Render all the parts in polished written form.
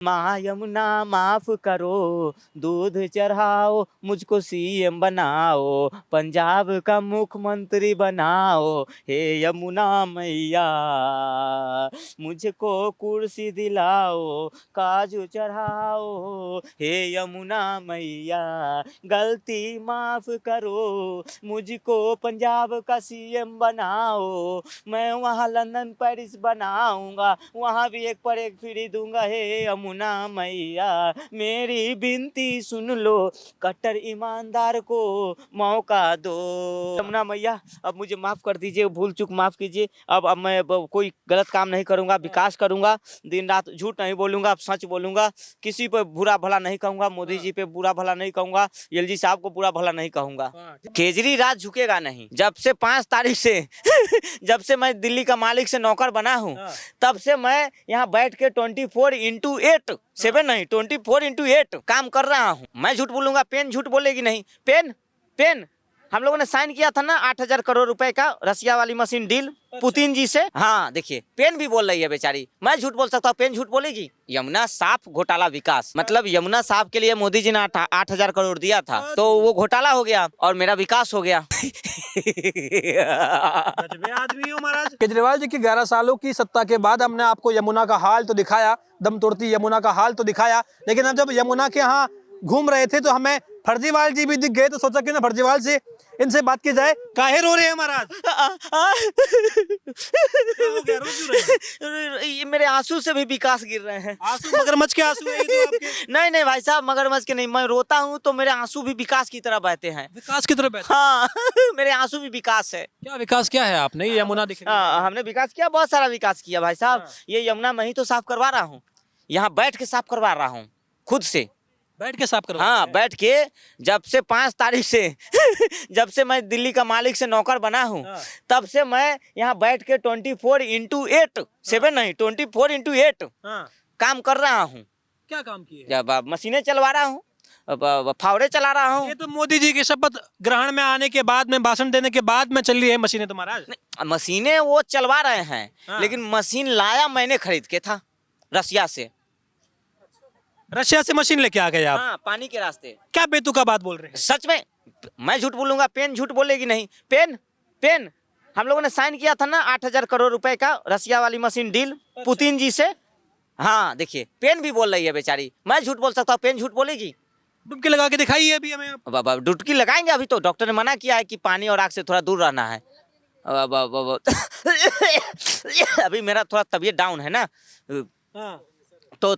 माँ यमुना माफ करो, दूध चढ़ाओ, मुझको सीएम बनाओ, पंजाब का मुख्यमंत्री बनाओ, हे यमुना मैया मुझको कुर्सी दिलाओ, काजू चढ़ाओ, हे यमुना मैया गलती माफ करो, मुझको पंजाब का सीएम बनाओ, मैं वहाँ लंदन पेरिस बनाऊंगा, वहाँ भी एक पर एक फ्री दूंगा, हे यमुना मैया मेरी विनती सुन लो, कट्टर ईमानदार को मौका दो। यमुना मैया अब मुझे माफ कर दीजिए, भूल चूक माफ कीजिए। अब मैं कोई गलत काम नहीं करूंगा, विकास करूंगा, दिन रात झूठ नहीं बोलूंगा, सच बोलूंगा, किसी पे बुरा भला नहीं कहूंगा, मोदी जी पे बुरा भला नहीं कहूंगा, एलजी साहब को बुरा भला नहीं कहूंगा। केजरी राज झुकेगा नहीं। जब से 5 तारीख से जब से मैं दिल्ली का मालिक से नौकर बना हूँ, तब से मैं यहाँ बैठ के 24x8 7 नहीं 24x8 काम कर रहा हूँ। मैं झूठ बोलूंगा, पेन झूठ बोलेगी नहीं। पेन हम लोगों ने साइन किया था ना 8,000 करोड़ रुपए का रसिया वाली मशीन डील पुतिन जी से। हाँ देखिए, पेन भी बोल रही है बेचारी, मैं झूठ बोल सकता हूँ, पेन झूठ बोलेगी। यमुना साफ घोटाला विकास, मतलब यमुना साफ के लिए मोदी जी ने 8,000 करोड़ दिया था, तो वो घोटाला हो गया और मेरा विकास हो गया। आदमी हो महाराज। केजरीवाल जी की 11 सालों की सत्ता के बाद हमने आपको यमुना का हाल तो दिखाया, दम तोड़ती यमुना का हाल तो दिखाया, लेकिन हम जब यमुना के यहाँ घूम रहे थे तो हमें फर्जीवाल जी भी दिख गए, तो सोचा कि ना फर्जीवाल से इनसे बात की जाए। काहे रो रहे हैं महाराज? ये मेरे आंसू से भी विकास गिर रहे हैं। आंसू मगरमच्छ के आंसू है ये तो आपके? नहीं भाई साहब, मगरमच्छ के नहीं, मैं रोता हूँ तो मेरे आंसू भी विकास की तरह बहते हैं। विकास की तरह बहते? हाँ मेरे आंसू भी विकास है। क्या विकास क्या है आपने? ये यमुना दिख रही है। हमने विकास किया, बहुत सारा विकास किया भाई साहब। ये यमुना मैं ही तो साफ करवा रहा हूँ, यहाँ बैठ के साफ करवा रहा हूँ खुद से, बैठ के साफ करो। हाँ बैठ के। जब से 5 तारीख से जब से मैं दिल्ली का मालिक से नौकर बना हूँ, तब से मैं यहाँ बैठ के 24x8 7 नहीं 24x8 काम कर रहा हूँ। क्या काम किए? जब मशीनें चलवा रहा हूँ, फावड़े चला रहा हूँ। ये तो मोदी जी के शपथ ग्रहण में आने के बाद में, भाषण देने के बाद में चल रही है मशीनें तो महाराज। मशीनें वो चलवा रहे हैं, लेकिन मशीन लाया मैंने खरीद के था रसिया से। रशिया से मशीन लेके आ गए आप? हाँ, पानी के रास्ते। क्या बेतुका बात बोल रहे हैं? सच में, मैं झूठ बोलूंगा, पेन झूठ बोलेगी नहीं। पेन हम लोगों ने साइन किया था ना 8,000 करोड़ रुपए का रसिया वाली मशीन डील पुतिन जी से। हाँ देखिए, पेन भी बोल रही है बेचारी, मैं झूठ बोल सकता हूँ, पेन झूठ बोलेगी। डुबकी लगा के दिखाइए अभी हमें आप। बाबा डुबकी लगाएंगे, अभी तो डॉक्टर ने मना किया है कि पानी और आग से थोड़ा दूर रहना है। अभी मेरा थोड़ा तबीयत डाउन है ना, तो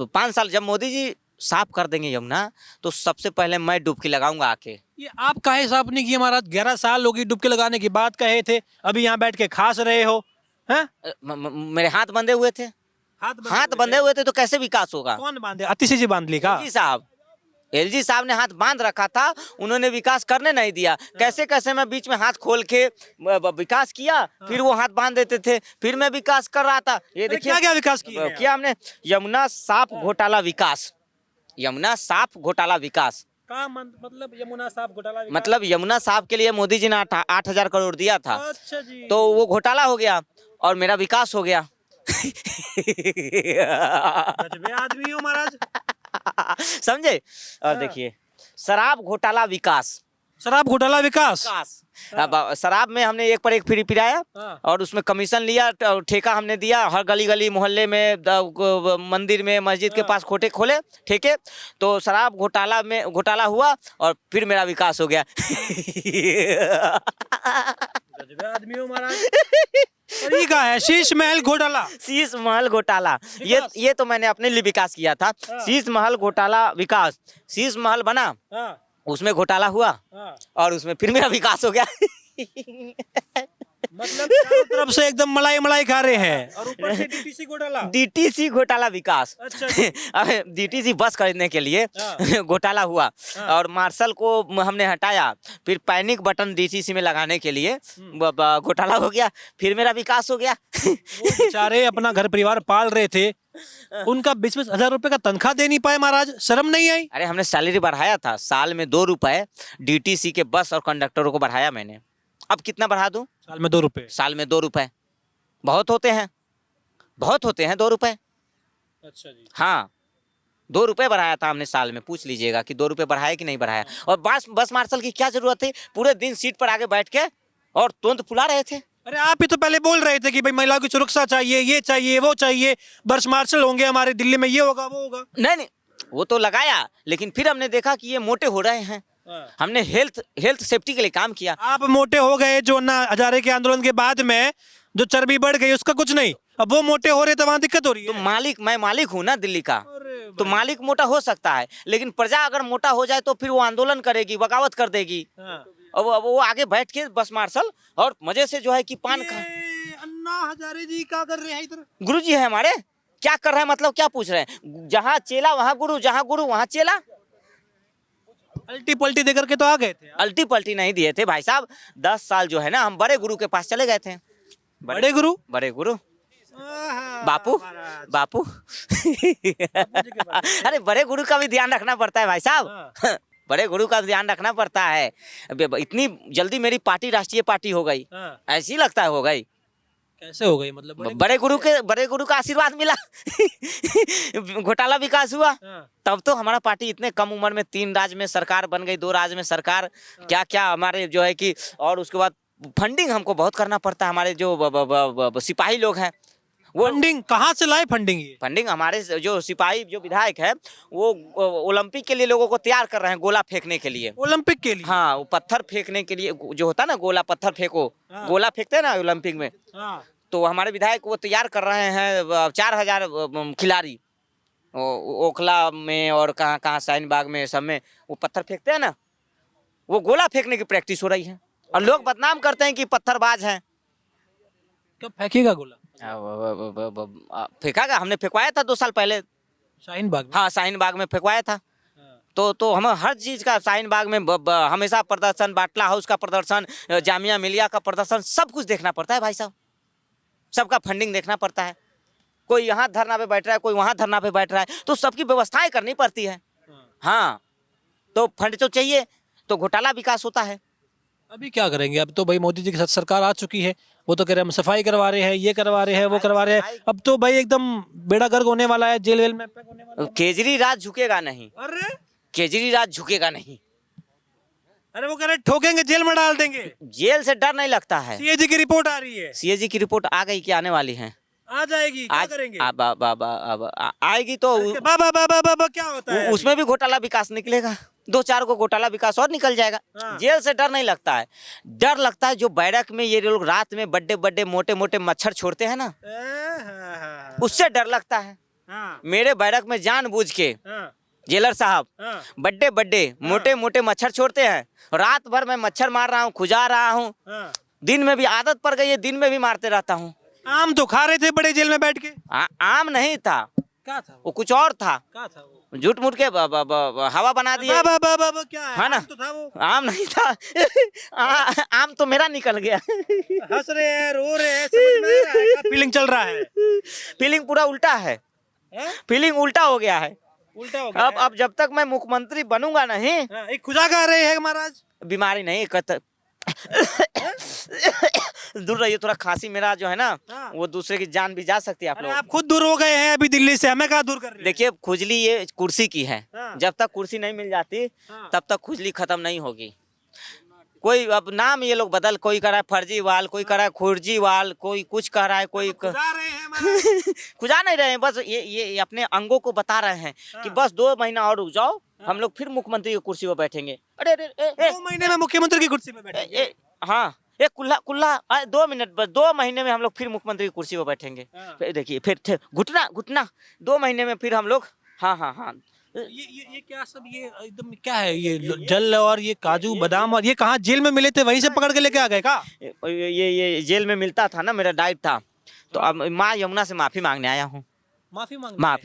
5 साल जब मोदी जी साफ कर देंगे यमुना, तो सबसे पहले मैं डुबकी लगाऊंगा आके। ये आप काहे साफ नहीं किए महाराज? 11 साल होगी डुबकी लगाने की बात कहे थे, अभी यहाँ बैठ के खास रहे हो हैं? मेरे हाथ बंधे हुए थे। हाथ बंधे हुए थे तो कैसे विकास होगा? कौन बांधे? अतिशी जी बांध ली का? एलजी साहब ने हाथ बांध रखा था, उन्होंने विकास करने नहीं दिया। कैसे कैसे मैं बीच में हाथ खोल के विकास किया, फिर वो हाथ बांध देते थे, फिर मैं विकास कर रहा था। ये देखिए क्या विकास किया हमने। यमुना साफ घोटाला विकास, यमुना साफ घोटाला विकास का मतलब यमुना साफ घोटाला विकास? मतलब यमुना साफ के लिए मोदी जी ने 8,000 करोड़ दिया था। अच्छा जी। तो वो घोटाला हो गया और मेरा विकास हो गया। आदमी हो महाराज। समझे? और देखिए, शराब घोटाला विकास। शराब घोटाला विकास। अब शराब में हमने एक पर एक फ्री पिलाया और उसमें कमीशन लिया, ठेका हमने दिया, हर गली गली मोहल्ले में, मंदिर में, मस्जिद के पास खोटे खोले ठेके। तो शराब घोटाला में घोटाला हुआ और फिर मेरा विकास हो गया। आदमी हो महाराज। और ये क्या है? शीश महल घोटाला। शीश महल घोटाला, ये तो मैंने अपने लिए विकास किया था। शीश महल घोटाला विकास, शीश महल बना, उसमें घोटाला हुआ और उसमें फिर मेरा विकास हो गया। मतलब चारों तरफ से एकदम मलाई मलाई खा रहे हैं और ऊपर से डीटीसी घोटाला। डीटीसी घोटाला विकास। अच्छा। डीटीसी बस खरीदने के लिए घोटाला हुआ और मार्शल को हमने हटाया, फिर पैनिक बटन डीटीसी में लगाने के लिए घोटाला हो गया, फिर मेरा विकास हो गया। वो बेचारे अपना घर परिवार पाल रहे थे, उनका 20-20 हजार रुपए का तनख्वाह दे नहीं पाए महाराज, शर्म नहीं आई? अरे हमने सैलरी बढ़ाया था, साल में 2 रुपए डीटीसी के बस और कंडक्टरों को बढ़ाया मैंने। अब कितना बढ़ा दूं? साल में 2 रुपए। साल में 2 रुपए बहुत होते हैं, बहुत होते हैं 2 रुपए। अच्छा जी। हाँ, 2 रुपए बढ़ाया था हमने साल में, पूछ लीजिएगा कि 2 रुपए बढ़ाया कि नहीं बढ़ाया। और बस मार्शल की क्या जरूरत थी, पूरे दिन सीट पर आगे बैठ के और तुरंत फुला रहे थे। अरे आप ही तो पहले बोल रहे थे कि भाई महिलाओं की सुरक्षा चाहिए, ये चाहिए, वो चाहिए, बर्ष मार्शल होंगे हमारे दिल्ली में, ये होगा वो होगा। नहीं नहीं, वो तो लगाया, लेकिन फिर हमने देखा कि ये मोटे हो रहे हैं। हमने हेल्थ सेफ्टी के लिए काम किया। आप मोटे हो गए, जो अन्ना हजारे के आंदोलन के बाद में जो चर्बी बढ़ गई उसका कुछ नहीं, अब वो मोटे हो रहे तो वहां दिक्कत हो रही तो है। मैं मालिक हूँ ना दिल्ली का, अरे तो मालिक मोटा हो सकता है, लेकिन प्रजा अगर मोटा हो जाए तो फिर वो आंदोलन करेगी, बगावत कर देगी। हाँ। अब वो आगे बैठ के बस मार्शल और मजे से जो है कि पान खा। ये अन्ना हजारे जी क्या कर रहे हैं इधर? गुरु जी है हमारे, क्या कर रहे हैं मतलब क्या पूछ रहे हैं? जहाँ चेला वहाँ गुरु, जहाँ गुरु वहाँ चेला। अल्टी पल्टी देकर के तो आ गए थे। अल्टी पल्टी नहीं दिए थे भाई साहब, 10 साल जो है ना हम बड़े गुरु के पास चले गए थे। बड़े गुरु? बड़े गुरु आहा, बापू महाराज। बापू अरे बड़े गुरु का भी ध्यान रखना पड़ता है भाई साहब। बड़े गुरु का ध्यान रखना पड़ता है। अब इतनी जल्दी मेरी पार्टी राष्ट्रीय पार्टी हो गई, हाँ। ऐसी लगता है हो गई। कैसे हो गई मतलब? बड़े गुरु का आशीर्वाद मिला। घोटाला विकास हुआ, हाँ। तब तो हमारा पार्टी इतने कम उम्र में 3 राज्य में सरकार बन गई, 2 राज्य में सरकार, क्या क्या हमारे जो है कि, और उसके बाद फंडिंग हमको बहुत करना पड़ता है। हमारे जो सिपाही लोग हैं वो फंडिंग कहाँ से लाए? फंडिंग ये फंडिंग हमारे जो सिपाही जो विधायक है वो ओलंपिक के लिए लोगों को तैयार कर रहे हैं, गोला फेंकने के लिए। ओलंपिक के लिए? हाँ, वो पत्थर फेंकने के लिए जो होता है ना, गोला पत्थर फेंको, हाँ। गोला फेंकते हैं ना ओलंपिक में, हाँ। तो हमारे विधायक वो तैयार कर रहे हैं 4000 खिलाड़ी, ओखला में और कहाँ कहाँ शाहीन बाग में, सब में वो पत्थर फेंकते हैं ना, वो गोला फेंकने की प्रैक्टिस हो रही है। और लोग बदनाम करते हैं कि पत्थरबाज हैं। कब फेंकेगा गोला? फेंका, हमने फेंकवाया था 2 साल पहले। शाहीन बाग में? हाँ, शाहीन बाग में फेंकवाया था। तो हमें हर चीज का शाहीन बाग में हमेशा प्रदर्शन, बाटला हाउस का प्रदर्शन, जामिया मिलिया का प्रदर्शन, सब कुछ देखना पड़ता है भाई साहब। सबका फंडिंग देखना पड़ता है। कोई यहाँ धरना पे बैठ रहा है, कोई वहाँ धरना पे बैठ रहा है, तो सबकी व्यवस्थाएं करनी पड़ती है। हाँ, तो फंड तो चाहिए, तो घोटाला विकास होता है। अभी क्या करेंगे? अब तो भाई मोदी जी की सरकार आ चुकी है, वो तो कह रहे हैं हम सफाई करवा रहे हैं, ये करवा रहे हैं, वो करवा रहे हैं। अब तो भाई एकदम बेड़ा गर्क होने वाला है, जेल वेल में पैक होने वाला है। केजरी राज झुकेगा नहीं। अरे केजरी राज झुकेगा नहीं। अरे वो कह रहे ठोकेंगे, जेल में डाल देंगे। जेल से डर नहीं लगता है। सीएजी की रिपोर्ट आ रही है। सीएजी की रिपोर्ट आ गई कि आने वाली है? आ जाएगी, क्या आज करेंगे? आएगी तो बाबा क्या होता है? उसमें भी घोटाला विकास निकलेगा, 2-4 को घोटाला विकास और निकल जाएगा। हाँ। जेल से डर नहीं लगता है, डर लगता है जो बैरक में ये लोग रात में बड़े बड़े मोटे मोटे मच्छर छोड़ते हैं ना, उससे डर लगता है। हाँ। मेरे बैरक में जानबूझ के हाँ। जेलर साहब हाँ। बड़े बड़े मोटे मोटे मच्छर छोड़ते हैं, रात भर मैं मच्छर मार रहा हूँ, खुजा रहा हूँ। हाँ। दिन में भी आदत पड़ गई है, दिन में भी मारते रहता हूँ। आम तो खा रहे थे बड़े जेल में बैठ के? आम नहीं था, क्या था वो कुछ और था। क्या था वो? झूठ मूठ के हवा बना दिए। बाबा क्या है? हाँ ना? आम तो था वो। आम नहीं था। आम तो मेरा निकल गया। हंस रहे हैं, रो रहे हैं, समझ में आ रहा है क्या फीलिंग चल रहा है? फीलिंग पूरा उल्टा है, फीलिंग उल्टा हो गया है। उल्टा हो गया है। अब जब तक मैं मुख्यमंत्री बनूंगा नहीं, हाँ, एक खुदा गा रहे हैं महाराज। बीमारी नहीं दूर रहिए, थोड़ा खांसी मेरा जो है ना, हाँ। वो दूसरे की जान भी जा सकती है। आप अरे लोग आप खुद दूर हो गए हैं अभी दिल्ली से, हमें कहाँ दूर कर रहे हैं? देखिए, खुजली ये कुर्सी की है। हाँ। जब तक कुर्सी नहीं मिल जाती हाँ। तब तक खुजली खत्म नहीं होगी। कोई अब नाम ये लोग बदल, कोई कह रहा है फर्जीवाल, कोई कह रहा है खुर्जीवाल, कोई कुछ कह रहा है, कोई खुदा रहे हैं महाराज। खुजा नहीं रहे हैं, बस ये अपने अंगों को बता रहे हैं कि हाँ। बस 2 महीना और रुक जाओ, हम लोग फिर मुख्यमंत्री की कुर्सी पर बैठेंगे। अरे अरे 2 महीने में मुख्यमंत्री की कुर्सी पे बैठे? हाँ, एक कुल्ला 2 मिनट, बस 2 महीने में हम लोग फिर मुख्यमंत्री की कुर्सी पर बैठेंगे। हाँ। फिर देखिए, फिर घुटना 2 महीने में फिर हम लोग। हाँ। ये क्या सब, ये एकदम क्या है? ये जल और ये काजू बादाम, और ये कहाँ जेल में मिले थे, वहीं से पकड़ के लेके आ गए का? ये जेल में मिलता था ना, मेरा डाइट था, तो अब माँ यमुना से माफी मांगने आया हूँ। माफी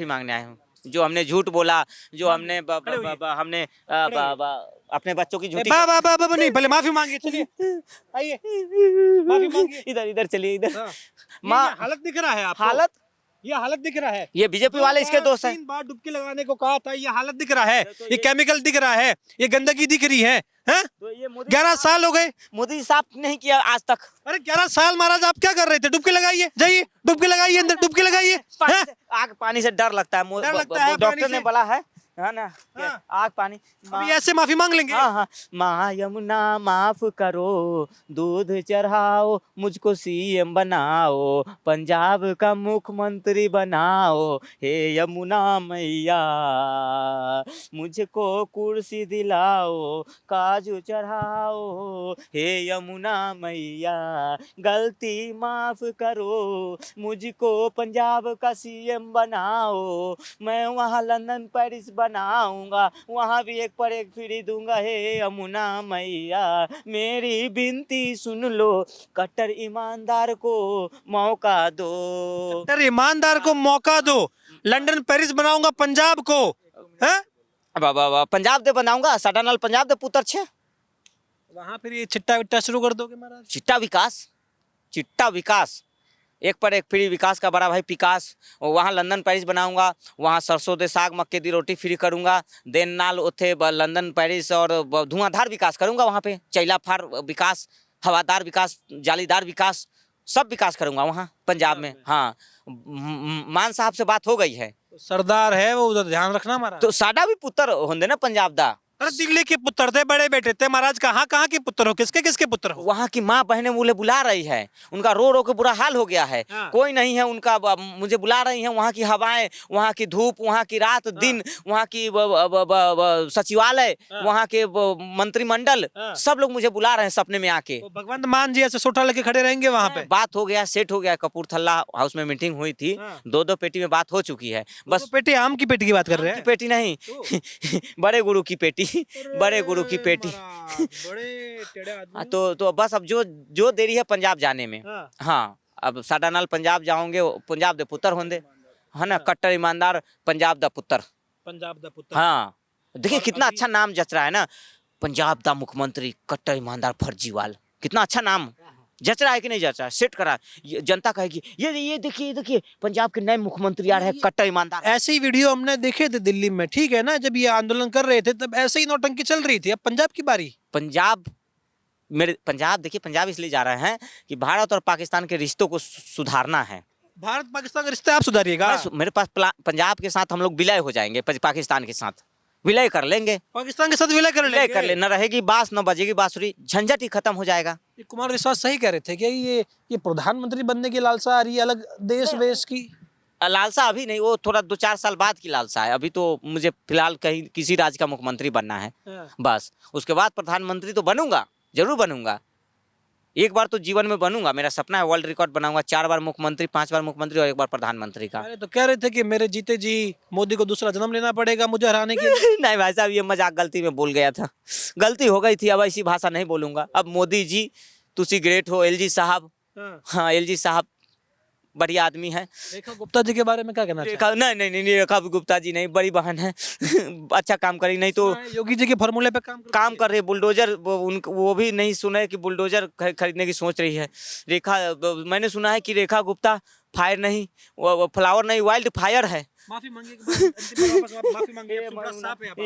मांगने आया हूँ, जो हमने झूठ बोला, जो हमने हमने अपने बच्चों की झूठी। बाबा नहीं, पहले माफी मांगिए, चलिए आइए, माफी मांगिए। इधर चलिए, इधर। हाँ। माँ, हालत दिख रहा है आपको? हालत ये हालत दिख रहा है। ये बीजेपी वाले इसके दोस्त हैं। 3 बार डुबकी लगाने को कहा था, ये हालत दिख रहा है, ये केमिकल दिख रहा है, ये गंदगी दिख रही है, हैं? तो ये मोदी 11 साल हो गए, मोदी साफ नहीं किया आज तक। अरे 11 साल महाराज आप क्या कर रहे थे? डुबकी लगाइए, जाइए डुबकी लगाइए, अंदर डुबकी लगाइए। पानी से, आग पानी से डर लगता है। डर लगता है डॉक्टर पानी ने से। बोला है ना, हाँ। आग पानी। अभी ऐसे माफी मांग लेंगे? हाँ हाँ, माँ यमुना माफ करो, दूध चढ़ाओ, मुझको सीएम बनाओ, पंजाब का मुख्यमंत्री बनाओ, हे यमुना मैया, मुझको कुर्सी दिलाओ, काजू चढ़ाओ, हे यमुना मैया, गलती माफ करो, मुझको पंजाब का सीएम बनाओ, मैं वहाँ लंदन पेरिस बनाऊंगा, वहाँ भी एक पर एक फ्री दूंगा, हे यमुना मैया, मेरी विनती सुन लो, कट्टर ईमानदार को मौका दो। कट्टर ईमानदार को मौका दो, लंदन पेरिस बनाऊंगा पंजाब को, हैं? पंजाब दे बनाऊंगा, साडा नाल पंजाब दे पुत्र छे। वहां फिर ये चिट्टा विट्टा शुरू कर दोगे महाराज? चिट्टा विकास, एक पर एक फ्री विकास का बड़ा भाई विकास। वहाँ लंदन पेरिस बनाऊंगा, वहाँ सरसों दे साग मक्के दी रोटी फ्री करूंगा, देन नाल उथे लंदन पेरिस और धुआंधार विकास करूंगा, वहाँ पे चैला फार विकास, हवादार विकास, जालीदार विकास, सब विकास करूंगा वहाँ पंजाब में। हाँ, मान साहब से बात हो गई है, सरदार है वो, उधर ध्यान रखना महाराज। तो साडा भी पुत्र होंगे ना पंजाब दा। अरे दिल्ली के पुत्र थे, बड़े बेटे थे महाराज, कहाँ कहाँ के पुत्र हो, किसके किसके पुत्र हो? वहाँ की माँ बहनें मुझे बुला रही है, उनका रो रो के बुरा हाल हो गया है। हाँ। कोई नहीं है उनका, मुझे बुला रही हैं। वहाँ की हवाएं, वहाँ की धूप, वहाँ की रात दिन, वहाँ की सचिवालय, वहाँ के मंत्रिमंडल, सब लोग मुझे बुला रहे हैं सपने में आके। तो भगवंत मान जी ऐसे सोटा लेके खड़े रहेंगे वहाँ पे? बात हो गया, सेट हो गया, कपूरथला हाउस में मीटिंग हुई थी, 2-2 पेटी में बात हो चुकी है। बस तो पेटी, आम की पेटी की बात कर रहे हैं? पेटी नहीं, बड़े गुरु की पेटी, बड़े गुरु की पेटी। बड़े टेढ़े आदमी। तो बस अब जो देरी है पंजाब जाने में। हाँ, अब साडा नाल पंजाब जाओगे, पंजाब दे पुत्र होंगे, है ना, कट्टर ईमानदार पंजाब दा पुत्र। पंजाब दा पुत्र। हाँ, देखिए कितना अच्छा नाम जच रहा है ना, पंजाब दा मुख्यमंत्री कट्टर ईमानदार फर्जीवाल, कितना अच्छा नाम जच रहा है कि नहीं जच रहा है? सेट करा, जनता कहेगी ये देखिए पंजाब के नए मुख्यमंत्री आ रहे हैं, कट्टर ईमानदार। ऐसे ही वीडियो हमने देखे थे दिल्ली में, ठीक है ना, जब ये आंदोलन कर रहे थे तब ऐसे ही नौटंकी चल रही थी। अब पंजाब की बारी। पंजाब देखिए, पंजाब इसलिए जा रहे हैं कि भारत और पाकिस्तान के रिश्तों को सुधारना है। भारत पाकिस्तान के रिश्ते आप सुधारिएगा? मेरे पास पंजाब के साथ हम लोग विलय हो जाएंगे, पाकिस्तान के साथ विलय कर लेंगे, पाकिस्तान के साथ विलय कर लेंगे। कर ले, न रहेगी बांस न बजेगी बांसुरी, झंझट ही खत्म हो जाएगा। ये कुमार विश्वास सही कह रहे थे कि ये प्रधानमंत्री बनने की लालसा आ रही है, अलग देश वेश की लालसा अभी नहीं, वो थोड़ा 2-4 साल बाद की लालसा है। अभी तो मुझे फिलहाल कहीं किसी राज्य का मुख्यमंत्री बनना है बस, उसके बाद प्रधानमंत्री तो बनूंगा, जरूर बनूंगा, एक बार तो जीवन में बनूंगा, मेरा सपना है, वर्ल्ड रिकॉर्ड बनाऊंगा, 4 बार मुख्यमंत्री, 5 बार मुख्यमंत्री और 1 बार प्रधानमंत्री का। अरे तो कह रहे थे कि मेरे जीते जी मोदी को दूसरा जन्म लेना पड़ेगा मुझे हराने के लिए। नहीं भाई साहब, ये मजाक गलती में बोल गया था, गलती हो गई थी, अब ऐसी भाषा नहीं बोलूंगा। अब मोदी जी तुसी ग्रेट हो, एलजी साहब, हाँ एलजी साहब बढ़िया आदमी है। रेखा गुप्ता जी के बारे में क्या कहना रेखा नहीं, रेखा गुप्ता जी नहीं, बड़ी बहन है, अच्छा काम करी, नहीं तो योगी जी के फॉर्मूले पे काम कर रही है। बुलडोजर वो भी नहीं सुना है कि बुलडोजर खरीदने की सोच रही है रेखा। मैंने सुना है कि रेखा गुप्ता फायर नहीं, वो फ्लावर नहीं, वाइल्ड फायर है। माफी मांगी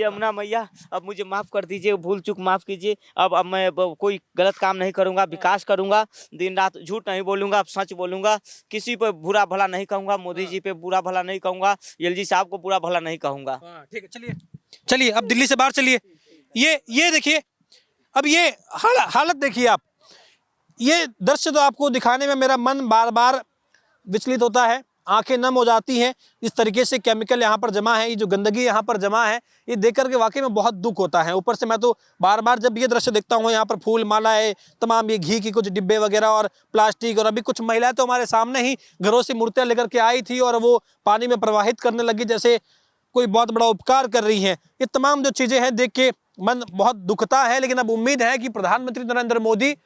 यमुना मैया, अब मुझे माफ कर दीजिए, भूल चूक माफ कीजिए। अब मैं कोई गलत काम नहीं करूंगा, विकास करूंगा, दिन रात झूठ नहीं बोलूंगा, अब सच बोलूंगा, किसी पे बुरा भला नहीं कहूंगा, मोदी जी पे बुरा भला नहीं कहूंगा, एलजी साहब को बुरा भला नहीं कहूंगा। ठीक है, चलिए अब दिल्ली से बाहर चलिए। ये देखिए, अब ये हालत देखिए आप, ये दृश्य तो आपको दिखाने में मेरा मन बार बार विचलित होता है, आंखें नम हो जाती हैं। इस तरीके से केमिकल यहाँ पर जमा है, ये जो गंदगी यहाँ पर जमा है, ये देख करके वाकई में बहुत दुख होता है। ऊपर से मैं तो बार बार जब ये दृश्य देखता हूँ, यहाँ पर फूल मालाएं, तमाम ये घी की कुछ डिब्बे वगैरह और प्लास्टिक, और अभी कुछ महिलाएं तो हमारे सामने ही घरों से मूर्तियाँ लेकर के आई थी और वो पानी में प्रवाहित करने लगी जैसे कोई बहुत बड़ा उपकार कर रही हैं। ये तमाम जो चीज़ें हैं देख के मन बहुत दुखता है, लेकिन अब उम्मीद है कि प्रधानमंत्री नरेंद्र मोदी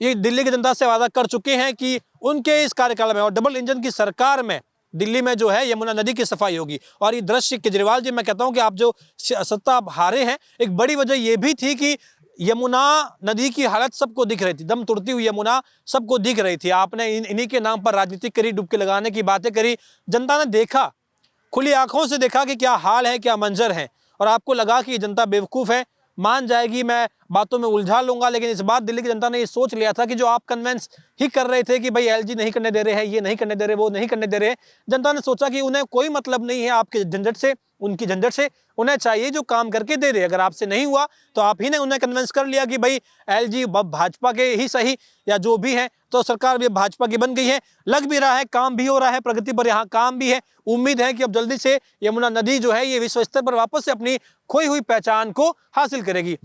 ये दिल्ली की जनता से वादा कर चुके हैं कि उनके इस कार्यकाल में और डबल इंजन की सरकार में दिल्ली में जो है यमुना नदी की सफाई होगी। और ये दृश्य केजरीवाल जी, मैं कहता हूं कि आप जो सत्ता आप हारे हैं, एक बड़ी वजह ये भी थी कि यमुना नदी की हालत सबको दिख रही थी, दम तोड़ती हुई यमुना सबको दिख रही थी। आपने इन्हीं के नाम पर राजनीति करी, डुबकी लगाने की बातें करी। जनता ने देखा, खुली आंखों से देखा कि क्या हाल है, क्या मंजर है, और आपको लगा कि ये जनता बेवकूफ़ है, मान जाएगी, मैं बातों में उलझा लूंगा। लेकिन इस बार दिल्ली की जनता ने ये सोच लिया था कि जो आप कन्वेंस ही कर रहे थे कि भाई एलजी नहीं करने दे रहे हैं, ये नहीं करने दे रहे, वो नहीं करने दे रहे, जनता ने सोचा कि उन्हें कोई मतलब नहीं है आपके झंझट से, उनकी झंझट से। उन्हें चाहिए जो काम करके दे रहे। अगर आपसे नहीं हुआ तो आप ही ने उन्हें कन्विंस कर लिया कि भाई एलजी भाजपा के ही सही या जो भी है, तो सरकार भी भाजपा की बन गई है। लग भी रहा है, काम भी हो रहा है, प्रगति पर यहाँ काम भी है। उम्मीद है कि अब जल्दी से यमुना नदी जो है ये विश्व स्तर पर वापस से अपनी खोई हुई पहचान को हासिल करेगी।